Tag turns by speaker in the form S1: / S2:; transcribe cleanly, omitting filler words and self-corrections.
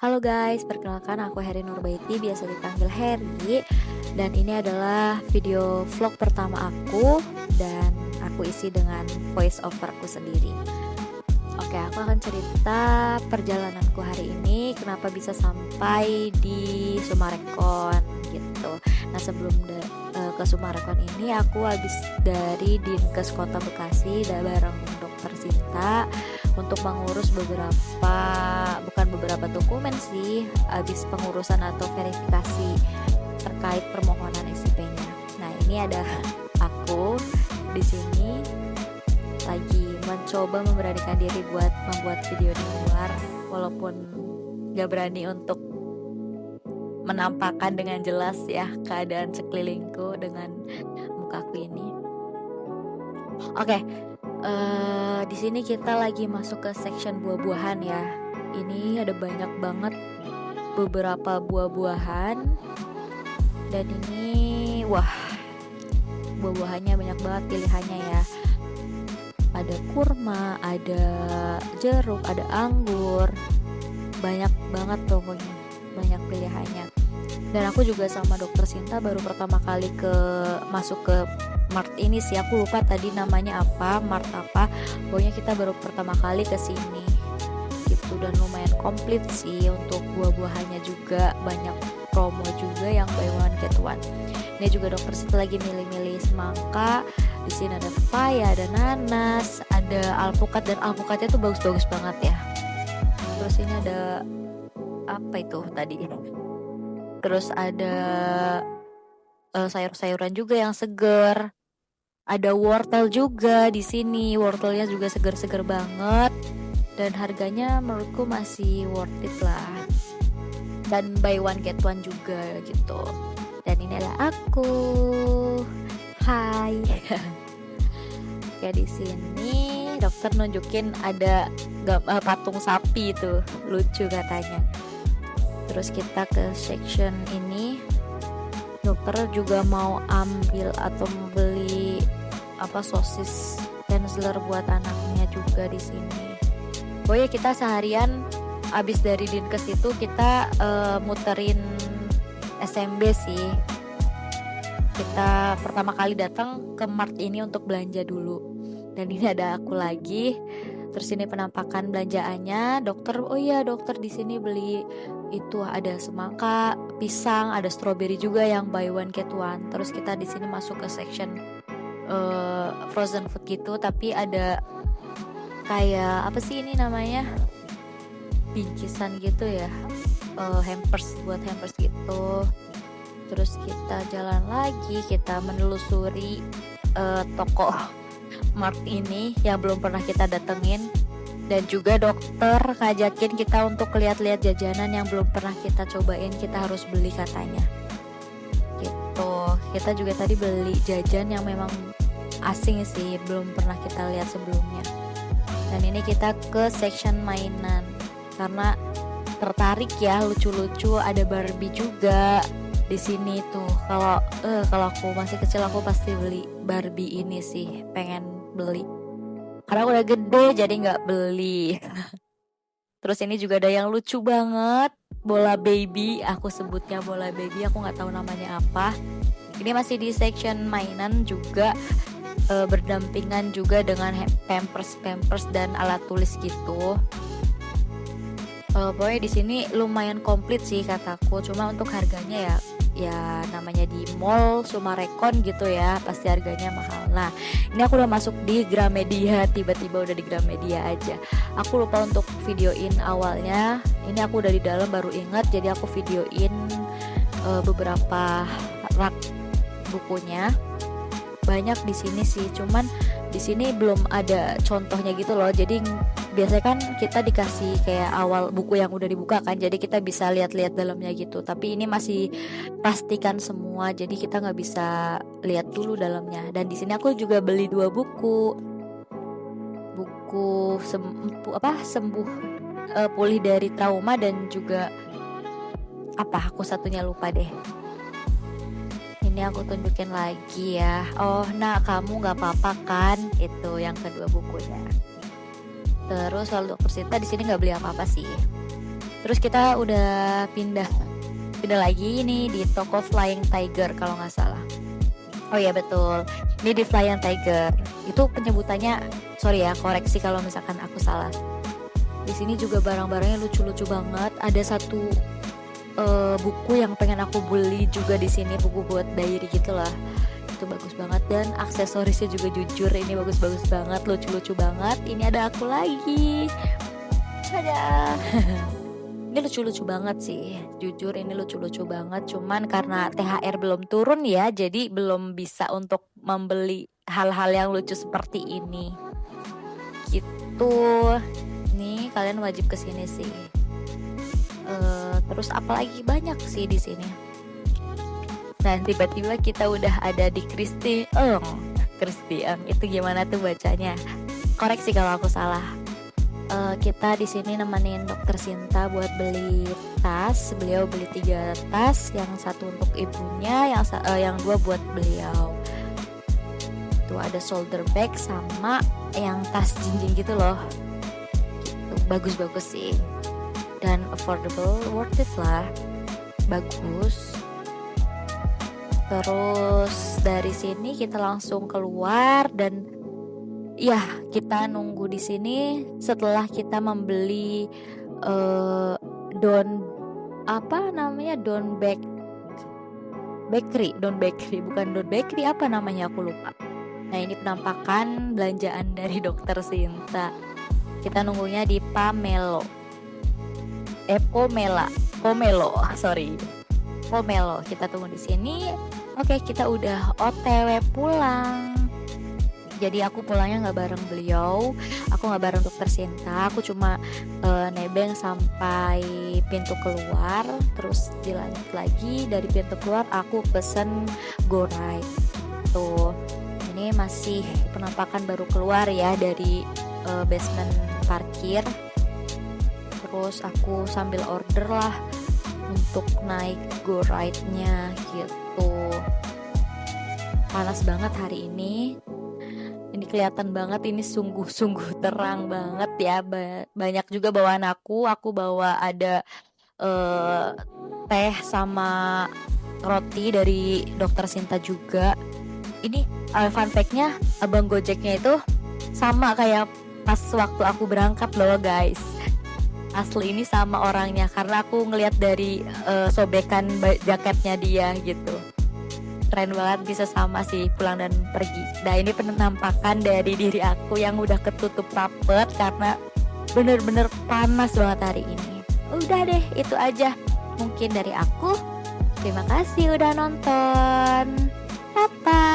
S1: Halo guys, perkenalkan aku Heri Nurbaiti, biasa dipanggil Heri. Dan ini adalah video vlog pertama aku, dan aku isi dengan voice over aku sendiri. Oke, aku akan cerita perjalananku hari ini, kenapa bisa sampai di Sumarekon gitu. Nah, sebelum ke Sumarekon ini, aku habis dari Dinkes Kota Bekasi bareng Dokter Sinta untuk mengurus bukan beberapa dokumen sih, habis pengurusan atau verifikasi terkait permohonan SIP-nya. Nah, ini ada aku di sini lagi mencoba memberanikan diri buat membuat video di luar, walaupun gak berani untuk menampakkan dengan jelas ya keadaan sekelilingku dengan mukaku ini. Oke, di sini kita lagi masuk ke section buah-buahan ya. Ini ada banyak banget beberapa buah-buahan, dan ini buah-buahannya banyak banget pilihannya ya. Ada kurma, ada jeruk, ada anggur, banyak banget pokoknya, banyak pilihannya. Dan aku juga sama Dokter Sinta baru pertama kali masuk ke Mart ini sih, aku lupa tadi namanya apa, Mart apa. Pokoknya kita baru pertama kali ke sini gitu, dan lumayan komplit sih untuk buah-buahannya juga, banyak promo juga yang buy one get one. Ini juga Dokter Sinta lagi milih-milih semangka. Di sini ada pepaya, ada nanas, ada alpukat, dan alpukatnya tuh bagus-bagus banget ya. Terus ini ada apa itu tadi? Terus ada sayur-sayuran juga yang seger. Ada wortel juga di sini. Wortelnya juga seger-seger banget, dan harganya menurutku masih worth it lah. Dan buy one get one juga gitu. Dan ini adalah aku. Hai. Kayak di sini dokter nunjukin ada patung sapi itu, lucu katanya. Terus kita ke section ini, dokter juga mau ambil atau membeli sosis Tensler buat anaknya juga di sini. Pokoknya kita seharian abis dari Dinkes itu kita muterin SMB sih. Kita pertama kali datang ke Mart ini untuk belanja dulu. Dan ini ada aku lagi. Terus ini penampakan belanjaannya. Dokter di sini beli itu ada semangka, pisang, ada stroberi juga yang buy one get one. Terus kita di sini masuk ke section frozen food gitu, tapi ada kayak apa sih ini namanya, bingkisan gitu ya, hampers gitu. Terus kita jalan lagi, kita menelusuri toko Mart ini yang belum pernah kita datengin. Dan juga dokter ngajakin kita untuk lihat-lihat jajanan yang belum pernah kita cobain, kita harus beli katanya gitu. Kita juga tadi beli jajan yang memang asing sih, belum pernah kita lihat sebelumnya. Dan ini kita ke section mainan karena tertarik ya, lucu-lucu, ada Barbie juga di sini tuh. Kalau aku masih kecil aku pasti beli Barbie ini sih, pengen beli. Karena udah gede jadi nggak beli. Terus ini juga ada yang lucu banget, bola baby. Aku sebutnya bola baby, aku nggak tahu namanya apa. Ini masih di section mainan juga, berdampingan juga dengan pampers dan alat tulis gitu. Pokoknya di sini lumayan komplit sih kataku. Cuma untuk harganya ya namanya di mall Sumarekon gitu ya, pasti harganya mahal. Nah, ini aku udah masuk di Gramedia, tiba-tiba udah di Gramedia aja. Aku lupa untuk videoin awalnya. Ini aku udah di dalam baru ingat, jadi aku videoin beberapa rak bukunya. Banyak di sini sih, cuman di sini belum ada contohnya gitu loh. Jadi biasanya kan kita dikasih kayak awal buku yang udah dibuka kan, jadi kita bisa lihat-lihat dalamnya gitu. Tapi ini masih pastikan semua, jadi kita nggak bisa lihat dulu dalamnya. Dan di sini aku juga beli 2 buku sembuh pulih dari trauma, dan juga aku satunya lupa deh. Ini aku tunjukin lagi ya. Kamu nggak apa-apa kan? Itu yang kedua bukunya. Terus lalu Dokter Sinta di sini nggak beli apa-apa sih. Terus kita udah pindah lagi ini di toko Flying Tiger kalau nggak salah. Oh iya betul, ini di Flying Tiger. Itu penyebutannya, sorry ya, koreksi kalau misalkan aku salah. Di sini juga barang-barangnya lucu-lucu banget. Ada satu buku yang pengen aku beli juga di sini, buku buat diary gitulah. Itu bagus banget, dan aksesorisnya juga jujur ini bagus-bagus banget, lucu-lucu banget. Ini ada aku lagi. Ada. Ini lucu-lucu banget sih, jujur ini lucu-lucu banget. Cuman karena THR belum turun ya, jadi belum bisa untuk membeli hal-hal yang lucu seperti ini. Gitu. Nih kalian wajib kesini sih. Terus apalagi banyak sih di sini. Dan tiba-tiba kita udah ada di Christie Eng. Itu gimana tuh bacanya? Koreksi kalau aku salah. Kita di sini nemenin Dokter Sinta buat beli tas. Beliau beli 3 tas, yang satu untuk ibunya, yang 2 buat beliau. Tuh ada shoulder bag sama yang tas jinjing gitu loh. Gitu, bagus-bagus sih. Dan affordable, worth it lah. Bagus. Terus dari sini kita langsung keluar dan ya, kita nunggu di sini setelah kita membeli Don Bakery, bukan Don Bakery, apa namanya aku lupa. Nah, ini penampakan belanjaan dari Dokter Sinta. Kita nunggunya di Pomelo. Kita tunggu di sini. Oke, kita udah OTW pulang. Jadi aku pulangnya nggak bareng beliau, aku nggak bareng Dokter Sinta, aku cuma nebeng sampai pintu keluar, terus dilanjut lagi dari pintu keluar aku pesen GoRide. Tuh, ini masih penampakan baru keluar ya dari basement parkir. Terus aku sambil order lah untuk naik GoRide-nya gitu. Panas banget hari ini. Ini kelihatan banget, ini sungguh-sungguh terang banget ya. Banyak juga bawaan aku bawa ada teh sama roti dari Dokter Sinta juga. Ini fun fact-nya, abang Gojeknya itu sama kayak pas waktu aku berangkat loh guys. Asli ini sama orangnya, karena aku ngelihat dari sobekan jaketnya dia gitu. Keren banget bisa sama sih pulang dan pergi. Nah, ini penampakan dari diri aku yang udah ketutup rapet karena bener-bener panas banget hari ini. Udah deh, itu aja mungkin dari aku. Terima kasih udah nonton. Bye.